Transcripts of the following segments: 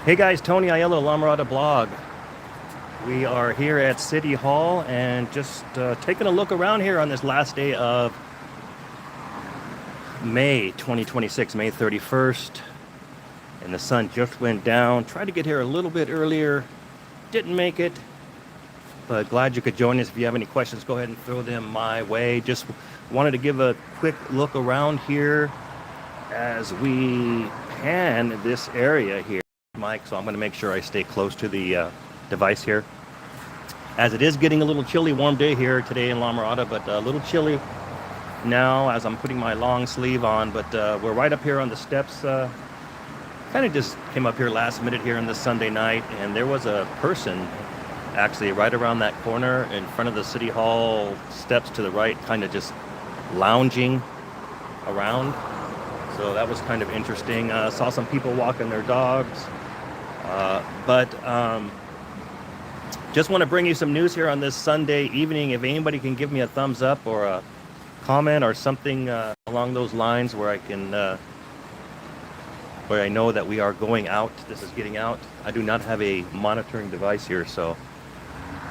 Hey guys, Tony Aiello, Mirada Blog. We are here at City Hall and just taking a look around here on this last day of May 2026, May 31st. And the sun just went down. Tried to get here a little bit earlier, didn't make it. But glad you could join us. If you have any questions, go ahead and throw them my way. Just wanted to give a quick look around here as we pan this area here. Mike, so I'm going to make sure I stay close to the device here, as it is getting a little chilly. Warm day here today in La Mirada, but a little chilly now as I'm putting my long sleeve on. But we're right up here on the steps. Kind of just came up here last minute here on this Sunday night, and there was a person actually right around that corner in front of the City Hall steps to the right, kind of just lounging around. So that was kind of interesting. Saw some people walking their dogs. But just want to bring you some news here on this Sunday evening. If anybody can give me a thumbs up or a comment or something along those lines where I can, where I know that we are going out, this is getting out. I do not have a monitoring device here, so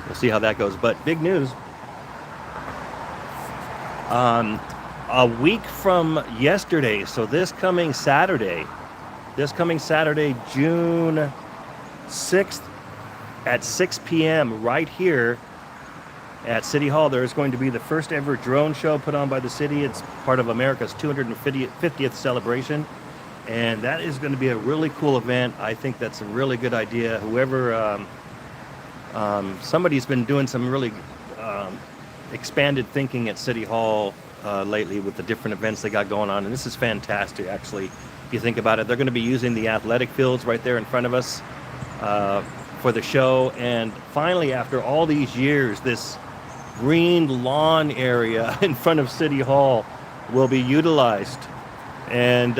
we'll see how that goes. But big news. A week from yesterday, so this coming Saturday, June 6th at 6 p.m. right here at City Hall, there is going to be the first ever drone show put on by the city. It's part of America's 250th celebration, and that is going to be a really cool event. I think that's a really good idea. Whoever, somebody's been doing some really expanded thinking at City Hall lately with the different events they got going on, and this is fantastic, actually. If you think about it, they're going to be using the athletic fields right there in front of us for the show. And finally, after all these years, this green lawn area in front of City Hall will be utilized. And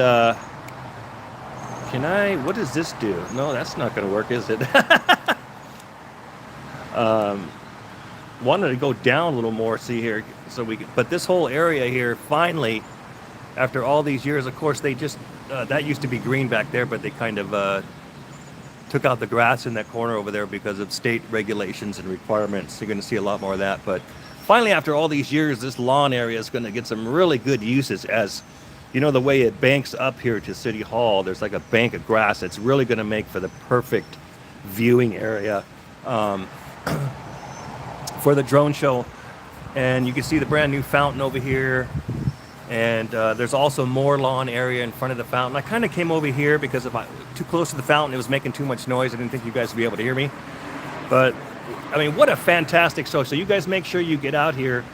what does this do? No, that's not going to work, is it? Wanted to go down a little more, see here, so we could, but this whole area here, finally, after all these years, of course, they just, that used to be green back there, but they kind of took out the grass in that corner over there because of state regulations and requirements. You're going to see a lot more of that. But finally, after all these years, this lawn area is going to get some really good uses. As you know, the way it banks up here to City Hall, there's like a bank of grass. It's really going to make for the perfect viewing area for the drone show. And you can see the brand new fountain over here. And there's also more lawn area in front of the fountain. I kind of came over here because if I too close to the fountain, it was making too much noise. I didn't think you guys would be able to hear me. But I mean, what a fantastic show. So you guys make sure you get out here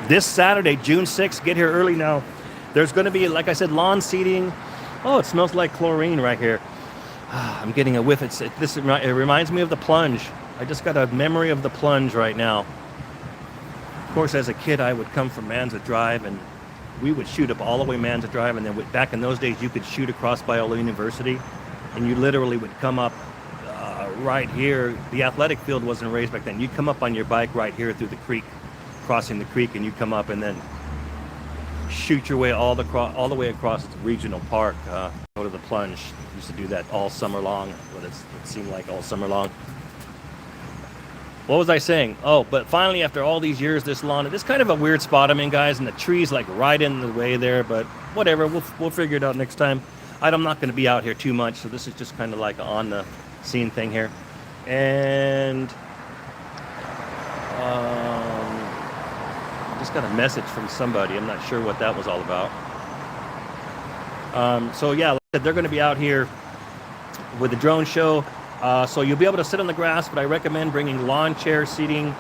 this Saturday, June 6th. Get here early now. There's going to be, like I said, lawn seating. Oh, it smells like chlorine right here. I'm getting a whiff. It reminds me of the plunge. I just got a memory of the plunge right now. Of course, as a kid, I would come from Manza Drive, and we would shoot up all the way Manza Drive, and then back in those days, you could shoot across Biola University, and you literally would come up right here. The athletic field wasn't raised back then. You'd come up on your bike right here through the creek, crossing the creek, and you'd come up and then shoot your way all the way across the regional park, go to the plunge. Used to do that all summer long. Well, it seemed like all summer long. What was I saying? Oh, but finally, after all these years, this lawn, this kind of a weird spot I'm in, guys, and the tree's like right in the way there, but whatever, we'll figure it out next time. I'm not going to be out here too much, so this is just kind of like on the scene thing here. And I just got a message from somebody. I'm not sure what that was all about. So yeah, like I said, they're going to be out here with the drone show. So you'll be able to sit on the grass, but I recommend bringing lawn chair for seating.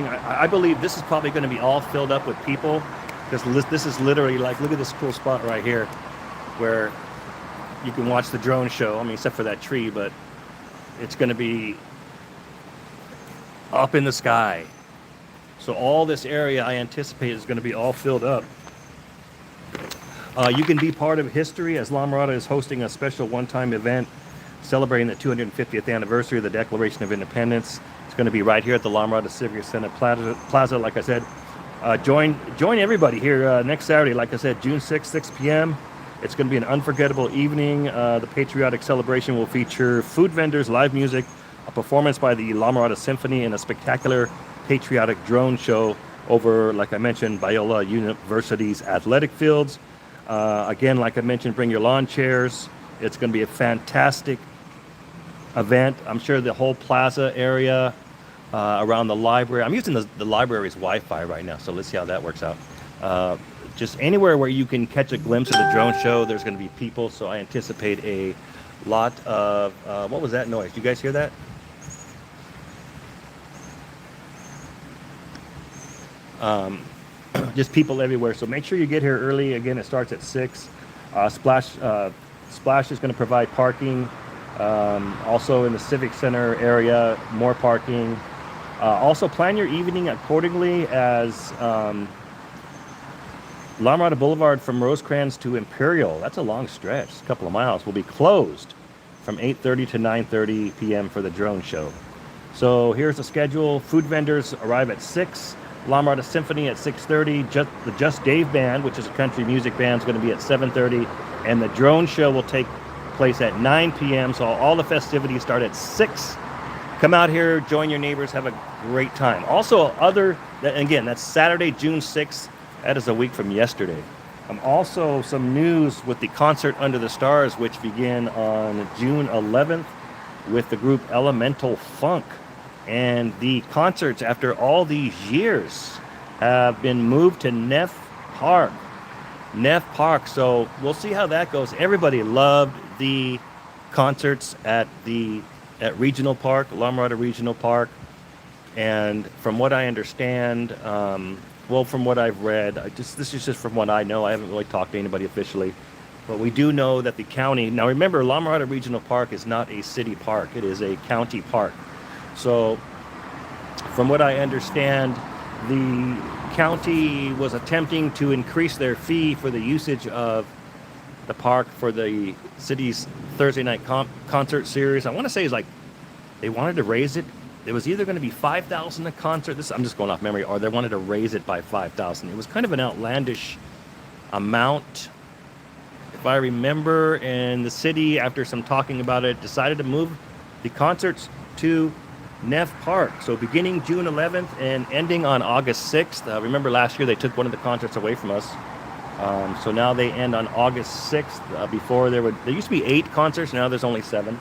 I believe this is probably going to be all filled up with people, because this is literally like, look at this cool spot right here where you can watch the drone show. I mean, except for that tree, but it's going to be up in the sky. So all this area I anticipate is going to be all filled up. You can be part of history, as La Mirada is hosting a special one-time event celebrating the 250th anniversary of the Declaration of Independence. It's going to be right here at the La Mirada Civic Center Plaza, like I said. Join everybody here next Saturday, like I said, June 6th, 6 p.m. It's going to be an unforgettable evening. The patriotic celebration will feature food vendors, live music, a performance by the La Mirada Symphony, and a spectacular patriotic drone show over, like I mentioned, Biola University's athletic fields. Again, like I mentioned, bring your lawn chairs. It's going to be a fantastic event. I'm sure the whole plaza area around the library. I'm using the library's Wi-Fi right now, so let's see how that works out. Just anywhere where you can catch a glimpse of the drone show, there's going to be people, so I anticipate a lot of... what was that noise? You guys hear that? Just people everywhere, so make sure you get here early. Again, it starts at 6. Splash is going to provide parking. Also in the Civic Center area, more parking. Also plan your evening accordingly, as La Mirada Boulevard from Rosecrans to Imperial, that's a long stretch, a couple of miles, will be closed from 8:30 to 9:30 p.m. for the drone show. So here's the schedule. Food vendors arrive at 6. La Mirada Symphony at 6:30. The Just Dave Band, which is a country music band, is going to be at 7:30. And the drone show will take place at 9 p.m. So all the festivities start at 6. Come out here, join your neighbors, have a great time. Also, again, that's Saturday, June 6th. That is a week from yesterday. Also, some news with the concert Under the Stars, which began on June 11th with the group Elemental Funk. And the concerts, after all these years, have been moved to Neff Park. So we'll see how that goes. Everybody loved the concerts at Regional Park, La Mirada Regional Park. And from what I understand, from what I've read, this is just from what I know. I haven't really talked to anybody officially. But we do know that the county... Now remember, La Mirada Regional Park is not a city park. It is a county park. So from what I understand, the county was attempting to increase their fee for the usage of the park for the city's Thursday night concert series. I want to say it's like they wanted to raise it. It was either going to be $5,000 a concert. I'm just going off memory, or they wanted to raise it by $5,000. It was kind of an outlandish amount, if I remember. And the city, after some talking about it, decided to move the concerts to Neff Park. So beginning June 11th and ending on August 6th. Remember last year they took one of the concerts away from us. So now they end on August 6th. Before there used to be 8 concerts. Now there's only 7.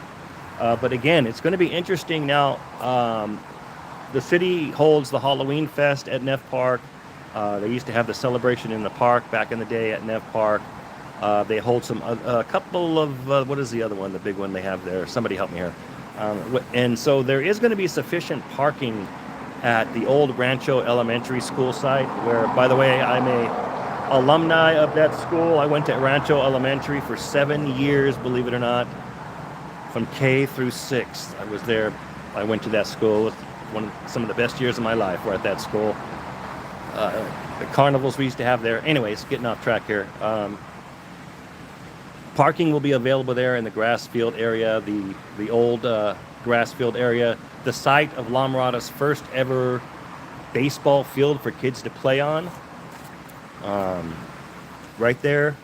But again, it's going to be interesting now. The city holds the Halloween Fest at Neff Park. They used to have the celebration in the park back in the day at Neff Park. They hold a couple of, what is the other one, the big one they have there? Somebody help me here. And so there is going to be sufficient parking at the old Rancho Elementary School site, where, by the way, I'm a alumni of that school. I went to Rancho Elementary for 7 years, believe it or not. From K through 6, I was there. I went to that school. Some of the best years of my life were at that school. The carnivals we used to have there. Anyways, getting off track here. Parking will be available there in the grass field area, the old grass field area, the site of La Mirada's first ever baseball field for kids to play on. Right there,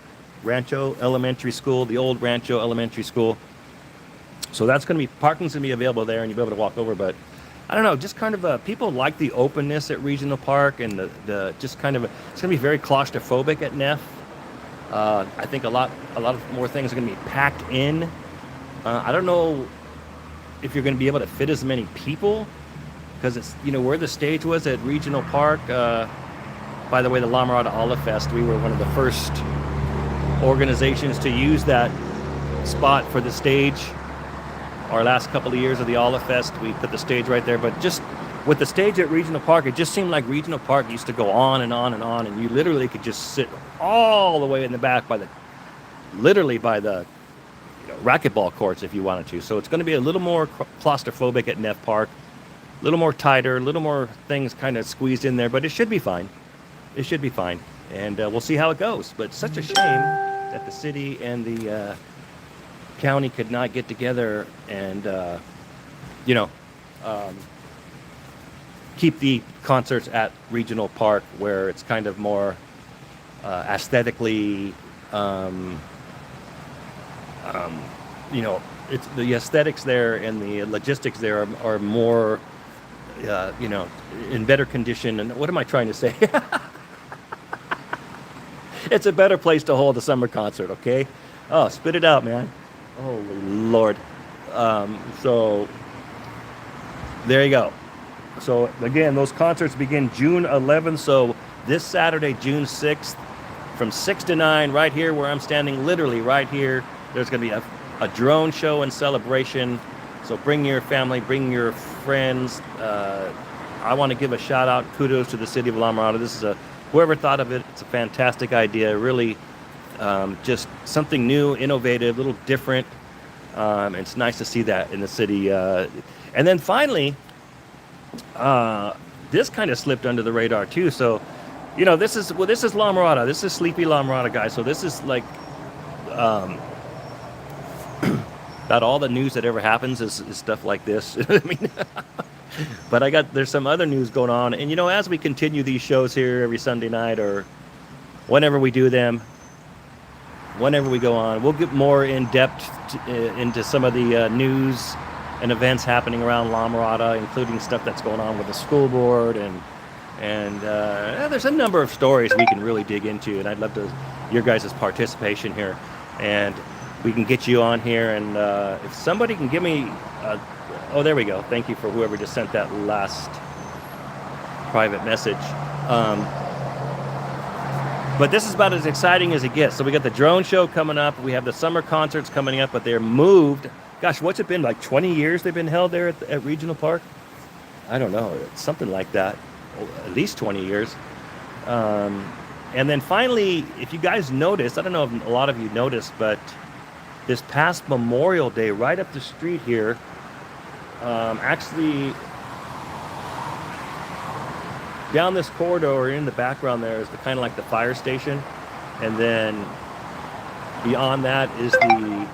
Rancho Elementary School, the old Rancho Elementary School. So that's going to be, parking's going to be available there, and you'll be able to walk over. But I don't know, just kind of people like the openness at Regional Park, and the just kind of it's going to be very claustrophobic at Neff. I think a lot of more things are going to be packed in. I don't know if you're going to be able to fit as many people, because it's, where the stage was at Regional Park. By the way, the La Mirada Olive Fest, we were one of the first organizations to use that spot for the stage. Our last couple of years of the Olive Fest, we put the stage right there. But just with the stage at Regional Park, it just seemed like Regional Park used to go on and on and on, and you literally could just sit all the way in the back by the racquetball courts if you wanted to. So it's going to be a little more claustrophobic at Neff Park, a little more tighter, a little more things kind of squeezed in there, but it should be fine. It should be fine, and we'll see how it goes. But such a shame that the city and the county could not get together and keep the concerts at Regional Park, where it's kind of more aesthetically You know, it's the aesthetics there and the logistics there are more, you know, in better condition. And what am I trying to say? It's a better place to hold a summer concert, okay? Oh, spit it out, man. Holy Lord. So there you go. So again, those concerts begin June 11th. So this Saturday, June 6th, from 6 to 9, right here where I'm standing, literally right here, there's going to be a drone show and celebration. So bring your family, bring your friends. I want to give a shout out, kudos to the city of La Mirada. This is whoever thought of it, it's a fantastic idea. Really, just something new, innovative, a little different. It's nice to see that in the city. And then finally, this kind of slipped under the radar too. So, you know, this is La Mirada. This is sleepy La Mirada, guys. So this is like about all the news that ever happens is stuff like this. I mean, but there's some other news going on. And, you know, as we continue these shows here every Sunday night or whenever we do them, whenever we go on, we'll get more in depth into some of the news and events happening around La Mirada, including stuff that's going on with the school board and there's a number of stories we can really dig into, and I'd love your guys' participation here, and we can get you on here, and if somebody can give me oh, there we go. Thank you for whoever just sent that last private message. But this is about as exciting as it gets. So we got the drone show coming up. We have the summer concerts coming up, but they're moved. Gosh, what's it been, like 20 years they've been held there at Regional Park? I don't know. It's something like that. At least 20 years. And then finally, if you guys noticed, I don't know if a lot of you noticed, but this past Memorial Day, right up the street here, actually down this corridor in the background there is kind of like the fire station, and then beyond that is the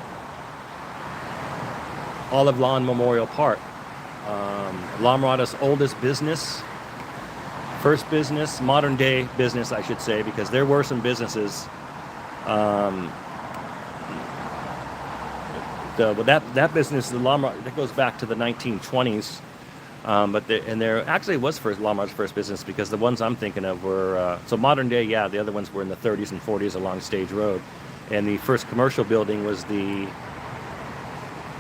Olive Lawn Memorial Park. La Mirada's oldest business, first business, modern day business, I should say, because there were some businesses. That business, the La Mirada, that goes back to the 1920s. But there actually was La Mirada's first business, because the ones I'm thinking of were so modern day. Yeah, the other ones were in the 30s and 40s along Stage Road, and the first commercial building was the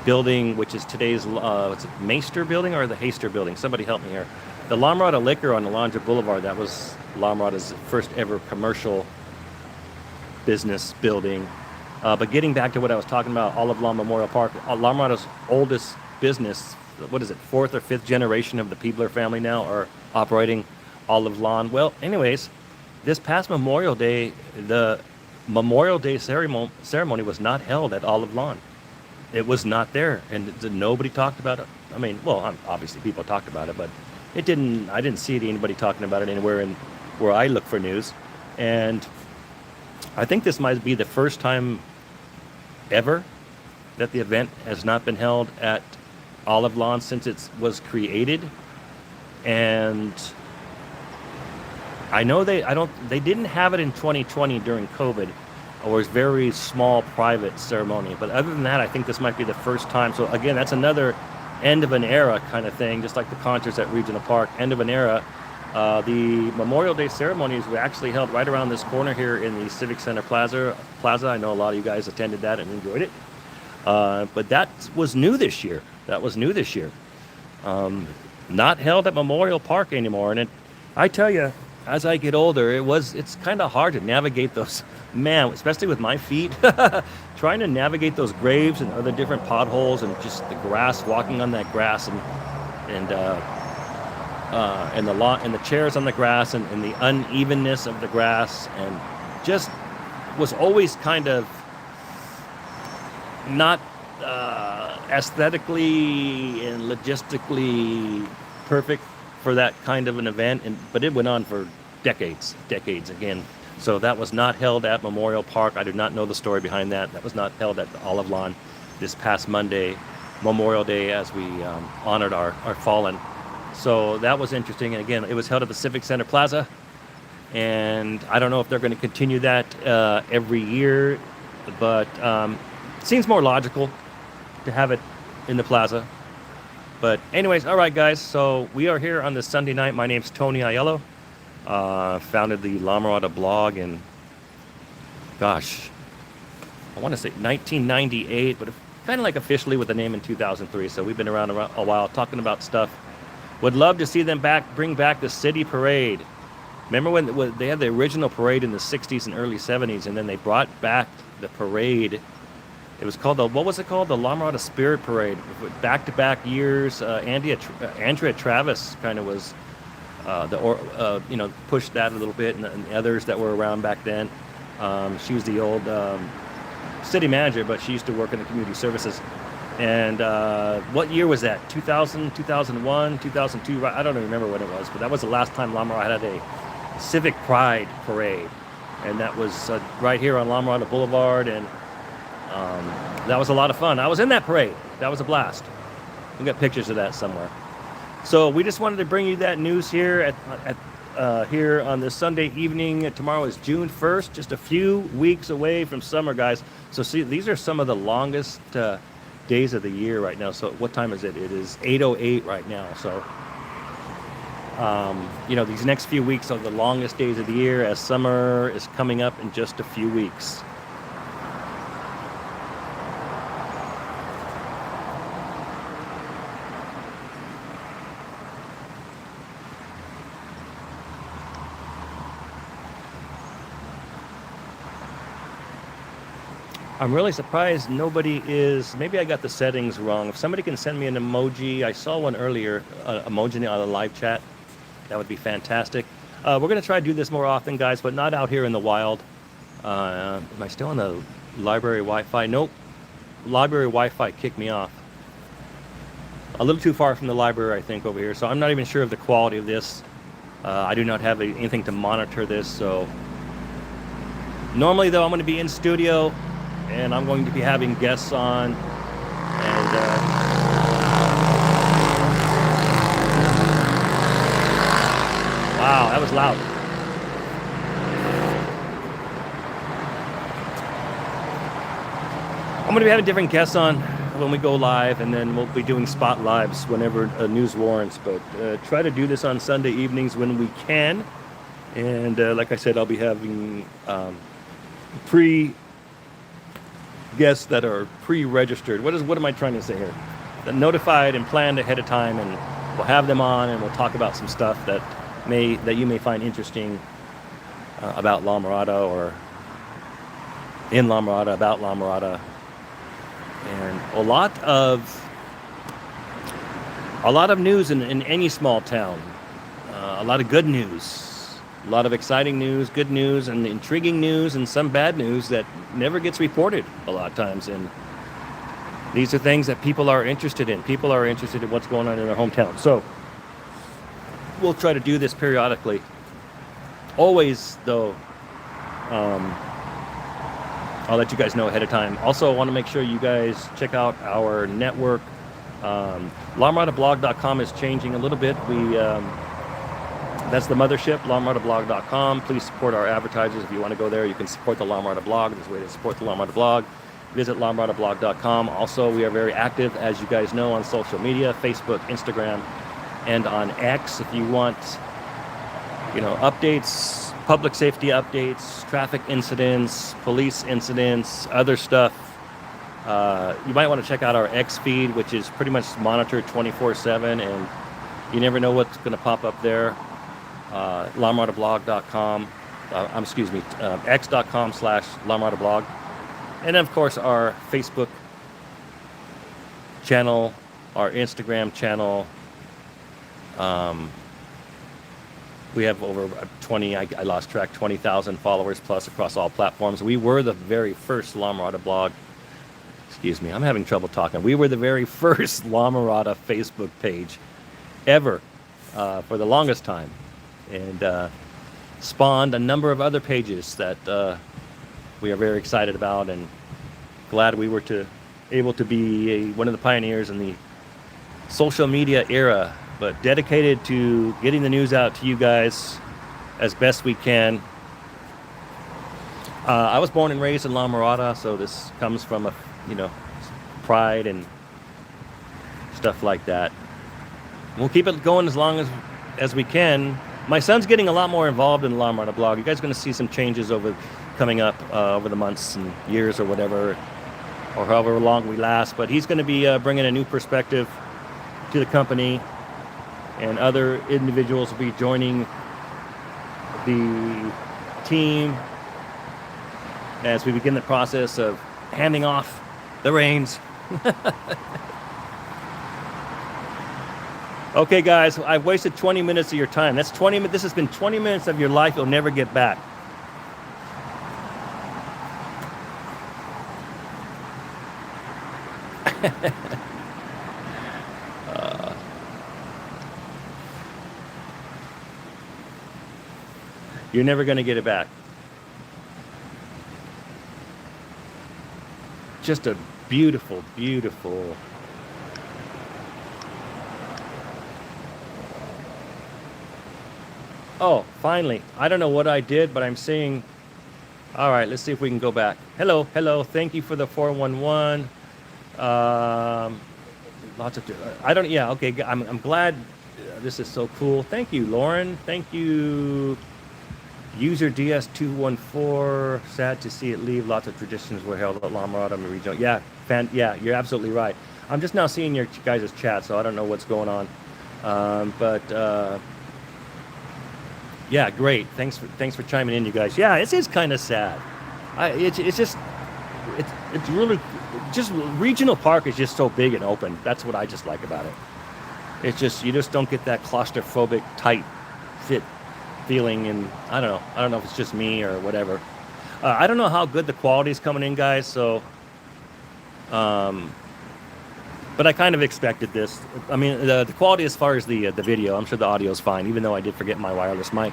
building which is today's what's it, Meister building or the Haster building? Somebody help me here. The La Mirada Liquor on Alondra Boulevard, that was La Mirada's first ever commercial business building. But getting back to what I was talking about, Olive Lawn Memorial Park, La Mirada's oldest business, what is it, fourth or fifth generation of the Peebler family now are operating Olive Lawn. Well, anyways, this past Memorial Day, the Memorial Day ceremony was not held at Olive Lawn. It was not there, and nobody talked about it. I mean, well, obviously people talked about it, but I didn't see anybody talking about it anywhere where I look for news. And I think this might be the first time ever that the event has not been held at Olive Lawn since it was created. And I know they didn't have it in 2020 during COVID. Or was very small private ceremony. But other than that, I think this might be the first time. So again, that's another end of an era kind of thing, just like the concerts at Regional Park, end of an era. The Memorial Day ceremonies were actually held right around this corner here in the Civic Center Plaza. I know a lot of you guys attended that and enjoyed it. But that was new this year. Not held at Memorial Park anymore. And I tell you, as I get older, it's kind of hard to navigate those, man, especially with my feet, trying to navigate those graves and other different potholes and just the grass, walking on that grass and the lawn and the chairs on the grass and the unevenness of the grass, and just was always kind of not aesthetically and logistically perfect for that kind of an event, but it went on for decades again. So that was not held at Memorial Park. I do not know the story behind that. That was not held at the Olive Lawn this past Monday, Memorial Day, as we honored our fallen. So that was interesting. And again, it was held at the Civic Center Plaza. And I don't know if they're going to continue that every year. But Seems more logical to have it in the plaza. But anyways, all right, guys. So we are here on this Sunday night. My name's Tony Aiello. Founded the La Mirada Blog in, gosh, I want to say 1998, but kind of like officially with the name in 2003. So we've been around a while talking about stuff. Would love to see them bring back the city parade. Remember when they had the original parade in the 60s and early 70s, and then they brought back the parade. It was called what was it called? The La Mirada Spirit Parade. Back-to-back years. Andrea Travis kind of was pushed that a little bit, and the others that were around back then. She was the old city manager, but she used to work in the community services. And what year was that? 2000, 2001, 2002? I don't even remember when it was, but that was the last time La Mirada had a Civic Pride Parade. And that was right here on La Mirada Boulevard, and that was a lot of fun. I was in that parade. That was a blast. We got pictures of that somewhere. So we just wanted to bring you that news here here on this Sunday evening. Tomorrow is June 1st, just a few weeks away from summer, guys. So see, these are some of the longest days of the year right now. So what time is it? It is 8:08 right now. So these next few weeks are the longest days of the year, as summer is coming up in just a few weeks. I'm really surprised nobody is, maybe I got the settings wrong. If somebody can send me an emoji, I saw one earlier, emoji on the live chat, that would be fantastic. We're going to try to do this more often, guys, but not out here in the wild. Am I still on the library Wi-Fi? Nope. Library Wi-Fi kicked me off. A little too far from the library, I think, over here. So I'm not even sure of the quality of this. I do not have anything to monitor this. So normally, though, I'm going to be in studio, and I'm going to be having guests on, and wow, that was loud. I'm going to be having different guests on when we go live, and then we'll be doing spot lives whenever news warrants, but try to do this on Sunday evenings when we can, and like I said, I'll be having guests that are pre-registered. What am I trying to say here? That notified and planned ahead of time, and we'll have them on, and we'll talk about some stuff that you may find interesting about La Mirada, or in La Mirada, about La Mirada, and a lot of news in any small town. A lot of good news. A lot of exciting news, good news, and intriguing news, and some bad news that never gets reported a lot of times. And these are things that people are interested in. People are interested in what's going on in their hometown. So we'll try to do this periodically. Always, though, I'll let you guys know ahead of time. Also, I want to make sure you guys check out our network. LaMiradaBlog.com is changing a little bit. That's the mothership, LaMiradaBlog.com. Please support our advertisers. If you want to go there, you can support the La Mirada Blog. There's a way to support the La Mirada Blog. Visit LaMiradaBlog.com. Also, we are very active, as you guys know, on social media, Facebook, Instagram, and on X. If you want, updates, public safety updates, traffic incidents, police incidents, other stuff, you might want to check out our X feed, which is pretty much monitored 24/7, and you never know what's going to pop up there. LaMiradaBlog.com, x.com/LaMiradaBlog. And of course, our Facebook channel, our Instagram channel. We have over 20,000 followers plus across all platforms. We were the very first La Mirada Blog. Excuse me, I'm having trouble talking. We were the very first La Mirada Facebook page ever for the longest time. And spawned a number of other pages that we are very excited about, and glad we were able to be one of the pioneers in the social media era, but dedicated to getting the news out to you guys as best we can. I was born and raised in La Mirada, so this comes from you know, pride and stuff like that. We'll keep it going as long as we can. My son's getting a lot more involved in the Mirada Blog. You guys are going to see some changes coming up over the months and years or whatever, or however long we last. But he's going to be bringing a new perspective to the company, and other individuals will be joining the team as we begin the process of handing off the reins. Okay, guys, I've wasted 20 minutes of your time. That's 20. This has been 20 minutes of your life you'll never get back. You're never going to get it back. Just a beautiful, beautiful. Oh, finally. I don't know what I did, but I'm seeing. All right, let's see if we can go back. Hello, hello. Thank you for the 411. Lots of. I don't. Yeah. Okay. I'm glad. This is so cool. Thank you, Lauren. Thank you, user DS214. Sad to see it leave. Lots of traditions were held at La Mirada regional. Yeah. Yeah. You're absolutely right. I'm just now seeing your guys' chat, so I don't know what's going on. Yeah, great. Thanks for chiming in, you guys. Yeah, it is kind of sad. It's really just regional park is just so big and open. That's what I just like about it. It's just you just don't get that claustrophobic tight fit feeling, and I don't know if it's just me or whatever. I don't know how good the quality is coming in, guys. So, but I kind of expected this. I mean, the quality as far as the video, I'm sure the audio is fine, even though I did forget my wireless mic.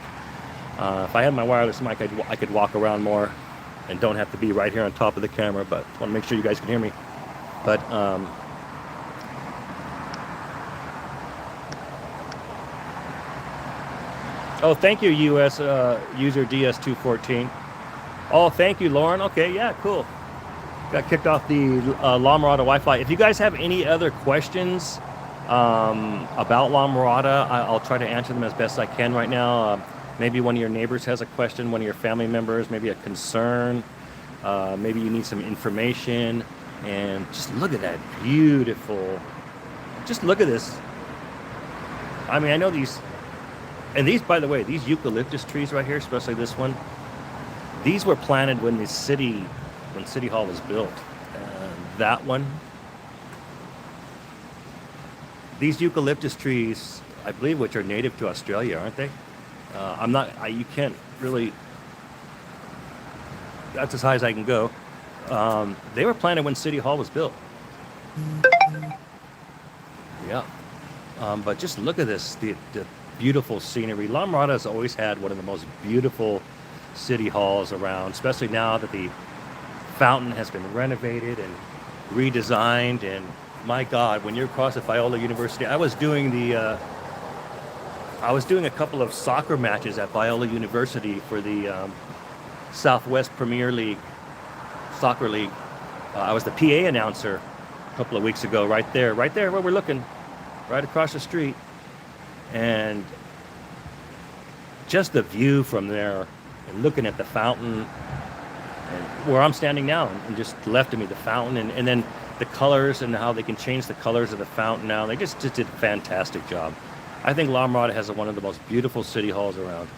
If I had my wireless mic, I could walk around more and don't have to be right here on top of the camera, but I want to make sure you guys can hear me. But oh, thank you, US user DS214. Oh, thank you, Lauren. Okay, yeah, cool. Got kicked off the La Mirada Wi-Fi. If you guys have any other questions about La Mirada, I'll try to answer them as best I can right now. Maybe one of your neighbors has a question, one of your family members, maybe a concern. Maybe you need some information. And just look at that beautiful. Just look at this. I mean, I know these. And these, by the way, these eucalyptus trees right here, especially this one, these were planted when City Hall was built. That one, these eucalyptus trees, I believe, which are native to Australia, aren't they? You can't really, that's as high as I can go. They were planted when City Hall was built. Yeah. But just look at this, the beautiful scenery. La Mirada has always had one of the most beautiful city halls around, especially now that the fountain has been renovated and redesigned. And my God, when you're across at Biola University, I was doing a couple of soccer matches at Biola University for the Southwest Premier League Soccer League. I was the PA announcer a couple of weeks ago, right there where we're looking, right across the street. And just the view from there and looking at the fountain and where I'm standing now, and just left of me the fountain, and then the colors and how they can change the colors of the fountain now. They just did a fantastic job. I think La Mirada has one of the most beautiful city halls around.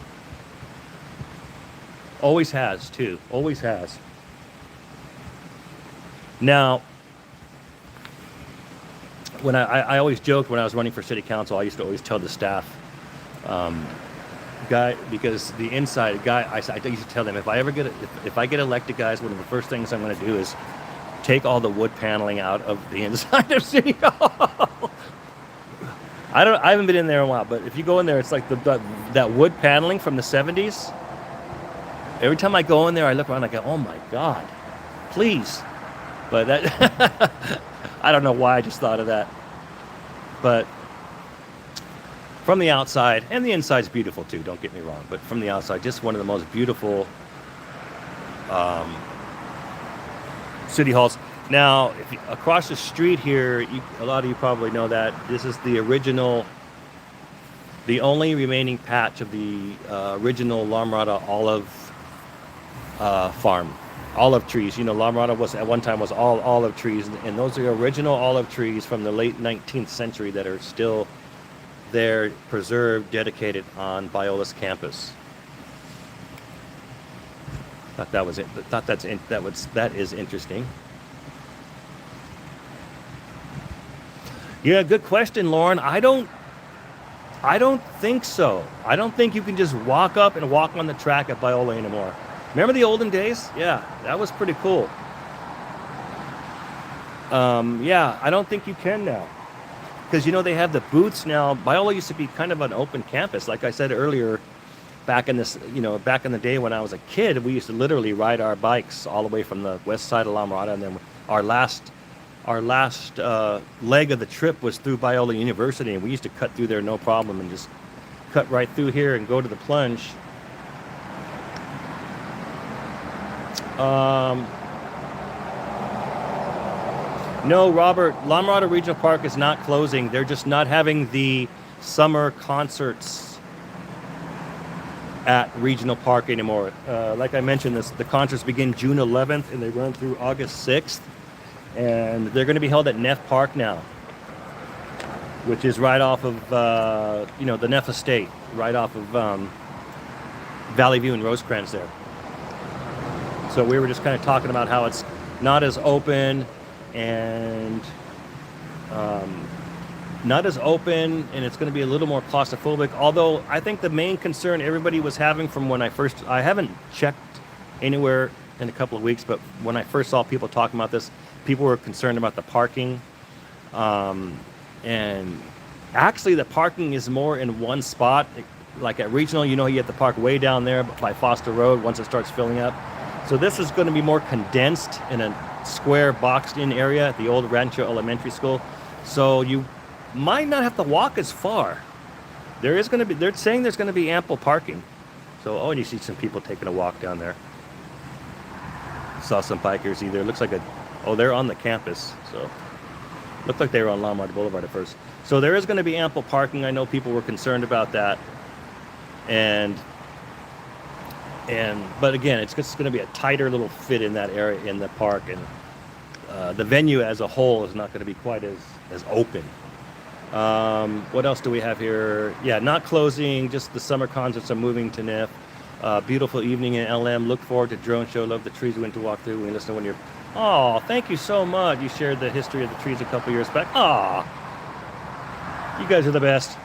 Always has, too. Always has. Now, when I always joked when I was running for city council, I used to always tell the staff, because the inside guy, I used to tell them, if I get elected, guys, one of the first things I'm going to do is take all the wood paneling out of the inside of City Hall. I haven't been in there in a while, but if you go in there, it's like that wood paneling from the 70s. Every time I go in there, I look around, I go, oh my God, please. But that, I don't know why I just thought of that. But from the outside, and the inside's beautiful too, don't get me wrong, but from the outside, just one of the most beautiful city halls. Now, across the street here, a lot of you probably know that this is the original, the only remaining patch of the original La Mirada olive farm. Olive trees. You know, La Mirada was at one time was all olive trees, and those are the original olive trees from the late 19th century that are still there, preserved, dedicated on Biola's campus. Thought that was it. Thought that is interesting. Yeah, good question, Lauren. I don't think so. I don't think you can just walk up and walk on the track at Biola anymore. Remember the olden days? Yeah, that was pretty cool. Yeah, I don't think you can now. Because, you know, they have the booths now. Biola used to be kind of an open campus. Like I said earlier, back in the day when I was a kid, we used to literally ride our bikes all the way from the west side of La Mirada, and then our last leg of the trip was through Biola University, and we used to cut through there no problem and just cut right through here and go to the plunge. No, Robert, La Mirada Regional Park is not closing. They're just not having the summer concerts at Regional Park anymore. Like I mentioned, the concerts begin June 11th and they run through August 6th. And they're going to be held at Neff Park now, which is right off of, the Neff Estate, right off of Valley View and Rosecrans there. So we were just kind of talking about how it's not as open and it's going to be a little more claustrophobic. Although I think the main concern everybody was having from when I haven't checked anywhere in a couple of weeks, but when I first saw people talking about this, people were concerned about the parking. And actually the parking is more in one spot. Like at Regional, you have to park way down there by Foster Road once it starts filling up. So this is going to be more condensed in a square boxed in area at the old Rancho Elementary School. So you might not have to walk as far. They're saying there's going to be ample parking. So, and you see some people taking a walk down there. Saw some bikers either. Looks like they're on the campus. So looked like they were on La Mirada Boulevard at first. So there is going to be ample parking. I know people were concerned about that. But again, it's just going to be a tighter little fit in that area in the park, and the venue as a whole is not going to be quite as open. What else do we have here? Yeah, not closing, just the summer concerts are moving to Neff. Beautiful evening in LM. Look forward to drone show. Love the trees we went to walk through. We listen when you're... Oh, thank you so much. You shared the history of the trees a couple years back. Aw, you guys are the best.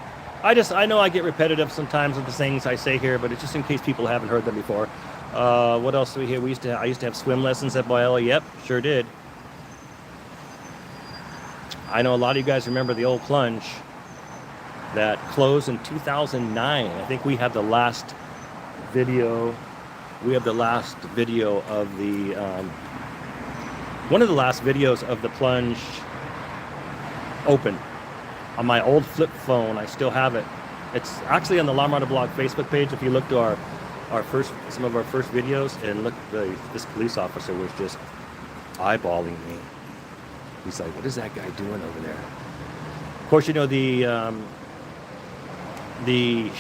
I know I get repetitive sometimes with the things I say here, but it's just in case people haven't heard them before. What else do we hear? I used to have swim lessons at Biola. Yep, sure did. I know a lot of you guys remember the old plunge that closed in 2009. I think we have the last video. We have the last video of the one of the last videos of the plunge open. On my old flip phone, I still have it. It's actually on the La Mirada Blog Facebook page. If you look to some of our first videos, and look, this police officer was just eyeballing me. He's like, "What is that guy doing over there?" Of course, the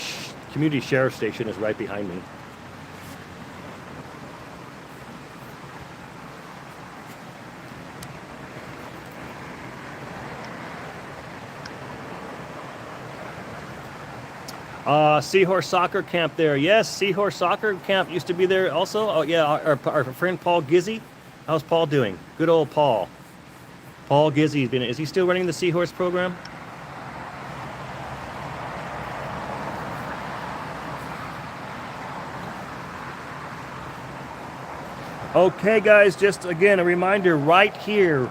community sheriff station is right behind me. Seahorse Soccer Camp there. Yes, Seahorse Soccer Camp used to be there also. Oh, yeah, our friend Paul Gizzy. How's Paul doing? Good old Paul. Paul Gizzy, is he still running the Seahorse program? Okay, guys, just again, a reminder right here,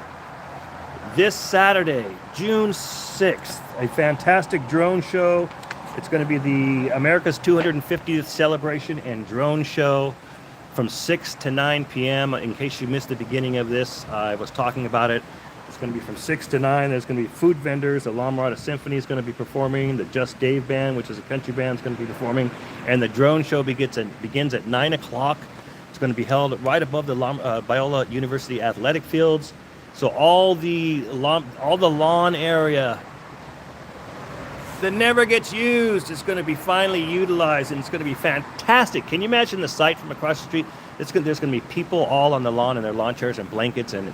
this Saturday, June 6th, a fantastic drone show. It's going to be the America's 250th celebration and drone show from 6 to 9 p.m. In case you missed the beginning of this, I was talking about it. It's going to be from 6 to 9. There's going to be food vendors. The La Mirada Symphony is going to be performing. The Just Dave Band, which is a country band, is going to be performing. And the drone show begins at 9 o'clock. It's going to be held right above the Biola University athletic fields. So all the lawn area that never gets used is going to be finally utilized, and it's going to be fantastic. Can you imagine the sight from across the street? There's going to be people all on the lawn in their lawn chairs and blankets, and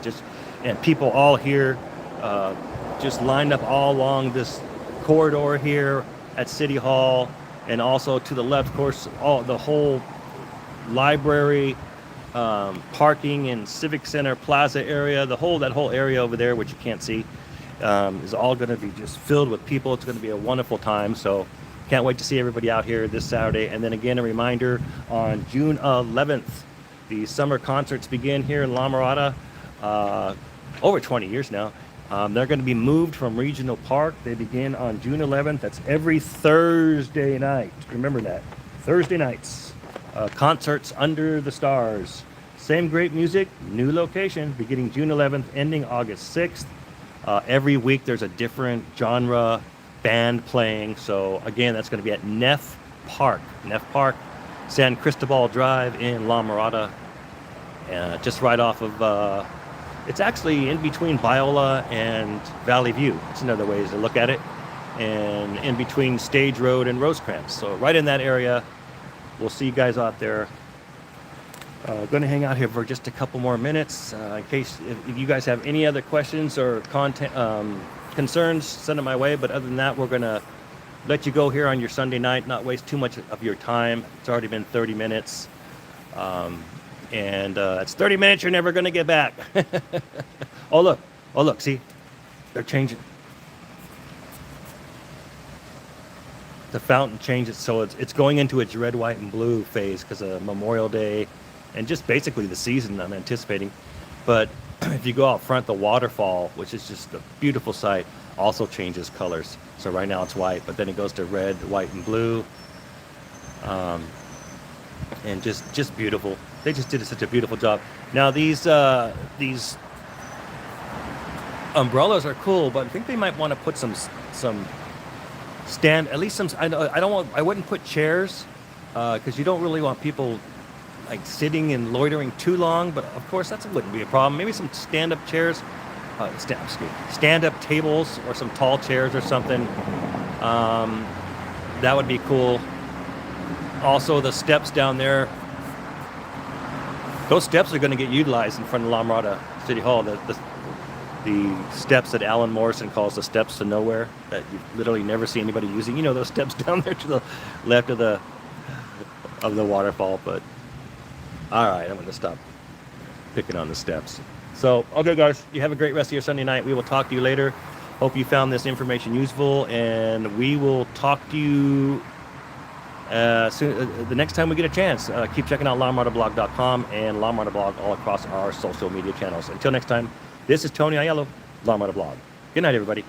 people all here, just lined up all along this corridor here at City Hall, and also to the left, of course, the whole library, parking and civic center plaza area, that whole area over there, which you can't see, is all going to be just filled with people. It's going to be a wonderful time. So can't wait to see everybody out here this Saturday. And then again, a reminder, on June 11th, the summer concerts begin here in La Mirada, over 20 years now. They're going to be moved from Regional Park. They begin on June 11th. That's every Thursday night. Remember that. Thursday nights. Concerts under the stars. Same great music, new location, beginning June 11th, ending August 6th. Every week there's a different genre band playing. So again, that's going to be at Neff Park, San Cristobal Drive in La Mirada. Just right off of, it's actually in between Biola and Valley View. It's another way to look at it. And in between Stage Road and Rosecrans. So right in that area. We'll see you guys out there. Going to hang out here for just a couple more minutes in case if you guys have any other questions or concerns, send them my way. But other than that, we're going to let you go here on your Sunday night, not waste too much of your time. It's already been 30 minutes. It's 30 minutes you're never going to get back. Oh, look, see? They're changing. The fountain changes, so it's going into its red, white, and blue phase because of Memorial Day and just basically the season I'm anticipating. But if you go out front, the waterfall, which is just a beautiful sight, also changes colors. So right now it's white, but then it goes to red, white, and blue. And just beautiful. They just did such a beautiful job. Now these umbrellas are cool, but I think they might want to put some stand, at least some. I wouldn't put chairs because you don't really want people like sitting and loitering too long. But of course, that wouldn't be a problem. Maybe some stand-up chairs, stand-up tables, or some tall chairs or something. That would be cool. Also, the steps down there. Those steps are going to get utilized in front of La Mirada City Hall. The steps that Alan Morrison calls the steps to nowhere, that you literally never see anybody using. You know, those steps down there to the left of the waterfall. But all right, I'm going to stop picking on the steps. So, okay, guys, you have a great rest of your Sunday night. We will talk to you later. Hope you found this information useful, and we will talk to you soon, the next time we get a chance. Keep checking out LaMiradaBlog.com and La Mirada Blog all across our social media channels. Until next time, this is Tony Aiello, La Mirada Blog. Good night, everybody.